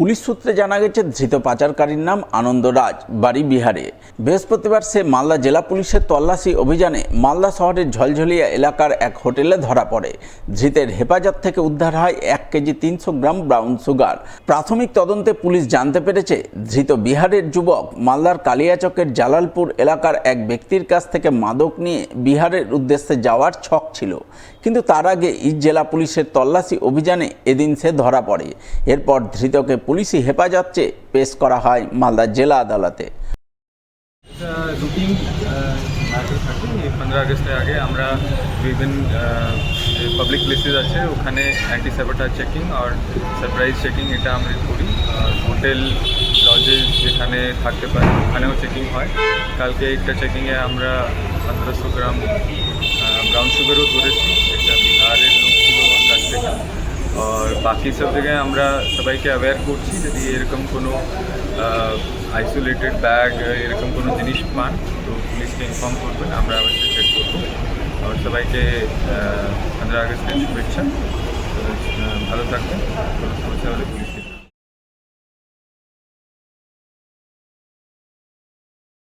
Police সূত্রে জানা গেছে, ধৃত পাচারকারীর নাম আনন্দ রাজ, বাড়ি বিহারে। বৃহস্পতিবার সে মালদা জেলা পুলিশের তল্লাশি অভিযানে মালদা শহরের ঝলঝলিয়া এলাকার এক হোটেলে ধরা পড়ে। ধৃতের হেফাজত থেকে উদ্ধার হয় 1 কেজি 300 গ্রাম ব্রাউন সুগার। প্রাথমিক তদন্তে পুলিশ জানতে পেরেছে, ধৃত বিহারের যুবক মালদার কালিয়াচকের জালালপুর এলাকার এক ব্যক্তির কাছ থেকে মাদক নিয়ে বিহারের উদ্দেশ্যে যাওয়ার ছক ছিল। কিন্তু তার আগে জেলা পুলিশের তল্লাশি অভিযানে এদিন সে ধরা পড়ে। এরপর ধৃতকে পুলিশি হেফাজতে পেশ করা হয় মালদা জেলা আদালতে। রুটিন ম্যাটার থাকে। 15 আগস্টের আগে আমরা বিভিন্ন পাবলিক প্লেসেস আছে ওখানে অ্যান্টি স্যাবোটাজ চেকিং আর সারপ্রাইজ চেকিং এটা আমরা করি। হোটেল লজেস যেখানে থাকতে পারে ওখানেও চেকিং হয়। কালকে একটা চেকিংয়ে আমরা 1500 গ্রাম ব্রাউন সুগারও ধরেছি, এটা বিহারের লোক ছিল কাছ থেকে। আর বাকি সব জায়গায় আমরা সবাইকে অ্যাওয়্যার করছি, যদি এরকম কোনো আইসোলেটেড ব্যাগ এরকম কোনো জিনিস পান তো পুলিশকে ইনফর্ম করবেন, আমরা অবশ্যই চেক করবো। আর সবাইকে 15 আগস্টের শুভেচ্ছা। ভালো থাকবেন, কোনো সমস্যা হলে